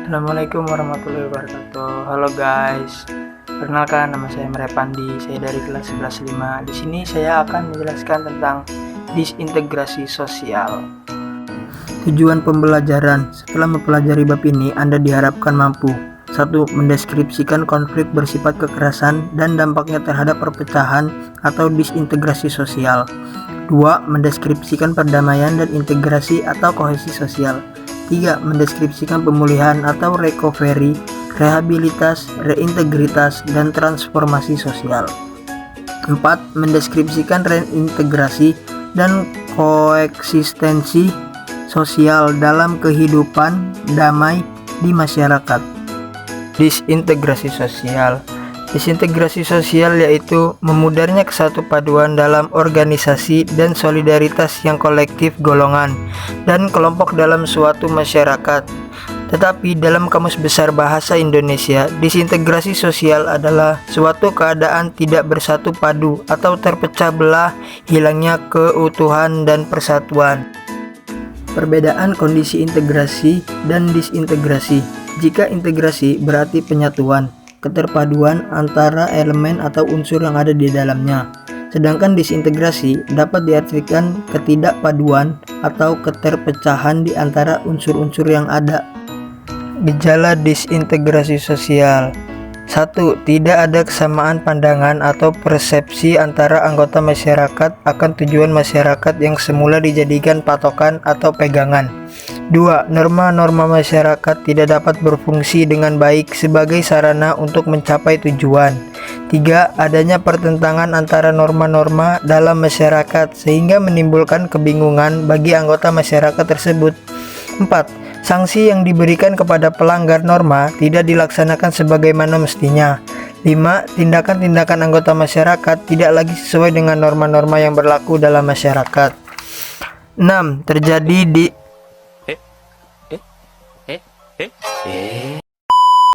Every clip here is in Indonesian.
Assalamualaikum warahmatullahi wabarakatuh. Halo guys. Perkenalkan, nama saya Merepandi. Saya dari kelas 11.5. Di sini saya akan menjelaskan tentang disintegrasi sosial. Tujuan pembelajaran. Setelah mempelajari bab ini, Anda diharapkan mampu 1. Mendeskripsikan konflik bersifat kekerasan dan dampaknya terhadap perpecahan atau disintegrasi sosial. 2. Mendeskripsikan perdamaian dan integrasi atau kohesi sosial. 3. Mendeskripsikan pemulihan atau recovery, rehabilitas, reintegritas, dan transformasi sosial. 4. Mendeskripsikan reintegrasi dan koeksistensi sosial dalam kehidupan damai di masyarakat. Disintegrasi sosial. Disintegrasi sosial yaitu memudarnya kesatupaduan dalam organisasi dan solidaritas yang kolektif golongan dan kelompok dalam suatu masyarakat. Tetapi dalam Kamus Besar Bahasa Indonesia, disintegrasi sosial adalah suatu keadaan tidak bersatu padu atau terpecah belah, hilangnya keutuhan dan persatuan. Perbedaan kondisi integrasi dan disintegrasi. Jika integrasi berarti penyatuan, keterpaduan antara elemen atau unsur yang ada di dalamnya. Sedangkan disintegrasi dapat diartikan ketidakpaduan atau keterpecahan di antara unsur-unsur yang ada. Gejala disintegrasi sosial. 1. Tidak ada kesamaan pandangan atau persepsi antara anggota masyarakat akan tujuan masyarakat yang semula dijadikan patokan atau pegangan. 2. Norma-norma masyarakat tidak dapat berfungsi dengan baik sebagai sarana untuk mencapai tujuan. 3. Adanya pertentangan antara norma-norma dalam masyarakat sehingga menimbulkan kebingungan bagi anggota masyarakat tersebut. 4. Sanksi yang diberikan kepada pelanggar norma tidak dilaksanakan sebagaimana mestinya. 5. Tindakan-tindakan anggota masyarakat tidak lagi sesuai dengan norma-norma yang berlaku dalam masyarakat. 6.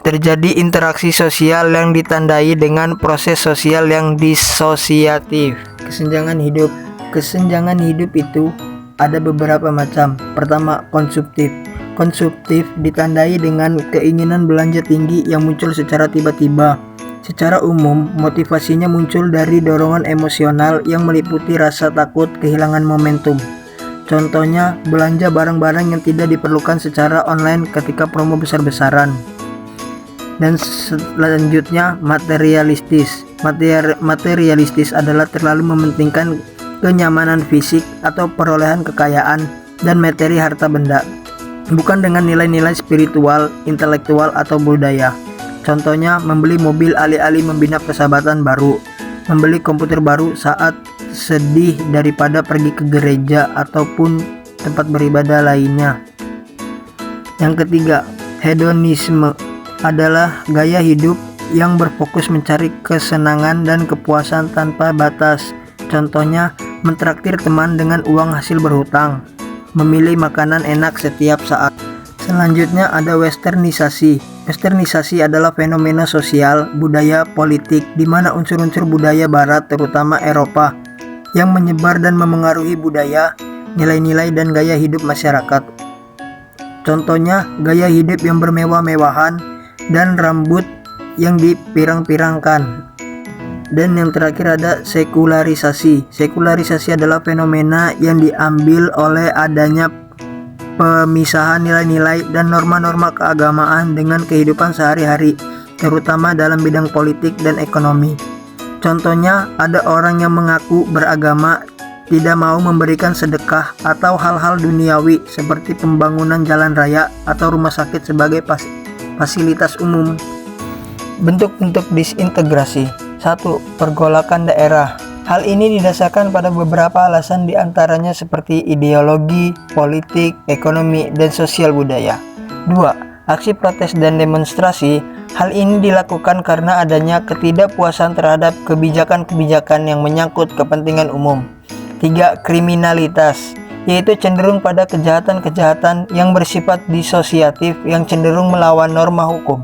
Terjadi interaksi sosial yang ditandai dengan proses sosial yang disosiatif. Kesenjangan hidup. Kesenjangan hidup itu ada beberapa macam. Pertama, konsumtif. Konsumtif ditandai dengan keinginan belanja tinggi yang muncul secara tiba-tiba. Secara umum, motivasinya muncul dari dorongan emosional yang meliputi rasa takut kehilangan momentum. Contohnya, belanja barang-barang yang tidak diperlukan secara online ketika promo besar-besaran. Dan selanjutnya, materialistis. Materialistis adalah terlalu mementingkan kenyamanan fisik atau perolehan kekayaan dan materi harta benda, bukan dengan nilai-nilai spiritual, intelektual, atau budaya. Contohnya, membeli mobil alih-alih membina persahabatan baru, membeli komputer baru saat sedih daripada pergi ke gereja ataupun tempat beribadah lainnya. Yang ketiga, hedonisme adalah gaya hidup yang berfokus mencari kesenangan dan kepuasan tanpa batas. Contohnya, mentraktir teman dengan uang hasil berhutang, memilih makanan enak setiap saat. Selanjutnya ada westernisasi. Westernisasi adalah fenomena sosial, budaya, politik di mana unsur-unsur budaya barat terutama Eropa yang menyebar dan memengaruhi budaya, nilai-nilai dan gaya hidup masyarakat. Contohnya, gaya hidup yang bermewah-mewahan dan rambut yang dipirang-pirangkan. Dan yang terakhir ada sekularisasi. Sekularisasi adalah fenomena yang diambil oleh adanya pemisahan nilai-nilai dan norma-norma keagamaan dengan kehidupan sehari-hari, terutama dalam bidang politik dan ekonomi. Contohnya, ada orang yang mengaku beragama tidak mau memberikan sedekah atau hal-hal duniawi seperti pembangunan jalan raya atau rumah sakit sebagai fasilitas umum. Bentuk-bentuk disintegrasi. 1. Pergolakan daerah. Hal ini didasarkan pada beberapa alasan diantaranya seperti ideologi, politik, ekonomi, dan sosial budaya. 2. Aksi protes dan demonstrasi. Hal ini dilakukan karena adanya ketidakpuasan terhadap kebijakan-kebijakan yang menyangkut kepentingan umum. 3. Kriminalitas, yaitu cenderung pada kejahatan-kejahatan yang bersifat disosiatif yang cenderung melawan norma hukum.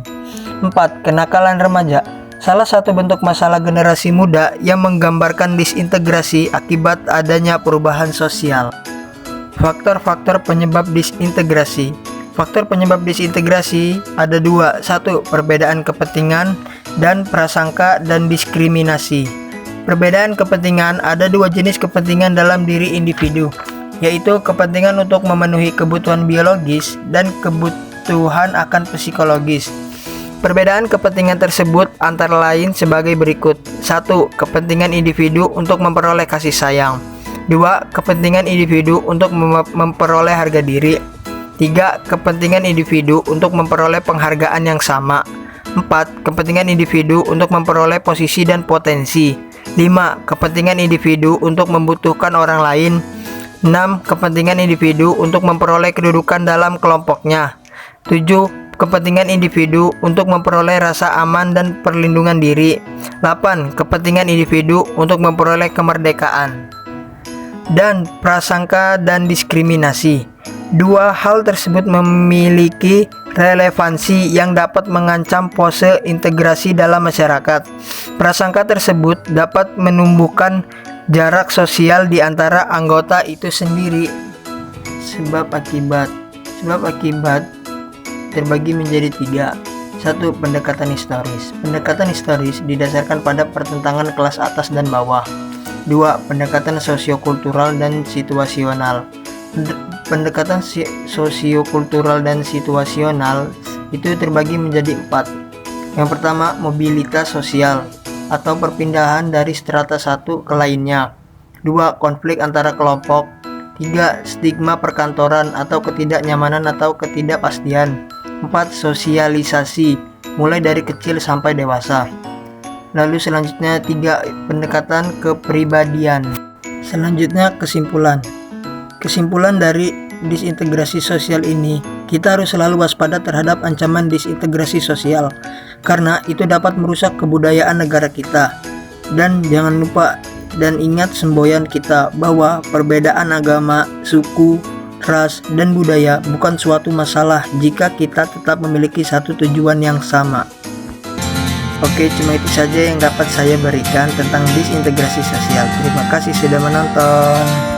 4. Kenakalan remaja. Salah satu bentuk masalah generasi muda yang menggambarkan disintegrasi akibat adanya perubahan sosial. Faktor-faktor penyebab disintegrasi. Faktor penyebab disintegrasi ada dua. Satu, perbedaan kepentingan dan prasangka dan diskriminasi. Perbedaan kepentingan ada dua jenis kepentingan dalam diri individu, yaitu kepentingan untuk memenuhi kebutuhan biologis dan kebutuhan akan psikologis. Perbedaan kepentingan tersebut antara lain sebagai berikut. 1. Kepentingan individu untuk memperoleh kasih sayang. 2. Kepentingan individu untuk memperoleh harga diri. 3. Kepentingan individu untuk memperoleh penghargaan yang sama. 4. Kepentingan individu untuk memperoleh posisi dan potensi. 5. Kepentingan individu untuk membutuhkan orang lain. 6. Kepentingan individu untuk memperoleh kedudukan dalam kelompoknya. 7. Kepentingan individu untuk memperoleh rasa aman dan perlindungan diri. 8. Kepentingan individu untuk memperoleh kemerdekaan. Dan prasangka dan diskriminasi. Dua hal tersebut memiliki relevansi yang dapat mengancam pose integrasi dalam masyarakat. Prasangka tersebut dapat menumbuhkan jarak sosial di antara anggota itu sendiri. Sebab akibat terbagi menjadi tiga. 1. Pendekatan historis. Pendekatan historis didasarkan pada pertentangan kelas atas dan bawah. 2. Pendekatan sosiokultural dan situasional. Pendekatan sosiokultural dan situasional itu terbagi menjadi 4. Yang pertama, mobilitas sosial atau perpindahan dari strata satu ke lainnya. 2. Konflik antara kelompok. 3. Stigma perkantoran atau ketidaknyamanan atau ketidakpastian. 4. Sosialisasi, mulai dari kecil sampai dewasa. Lalu selanjutnya 3. Pendekatan kepribadian. Selanjutnya kesimpulan. Kesimpulan dari disintegrasi sosial ini, kita harus selalu waspada terhadap ancaman disintegrasi sosial, karena itu dapat merusak kebudayaan negara kita. Dan jangan lupa dan ingat semboyan kita bahwa perbedaan agama, suku, ras, dan budaya bukan suatu masalah jika kita tetap memiliki satu tujuan yang sama. Oke, cuma itu saja yang dapat saya berikan tentang disintegrasi sosial. Terima kasih sudah menonton.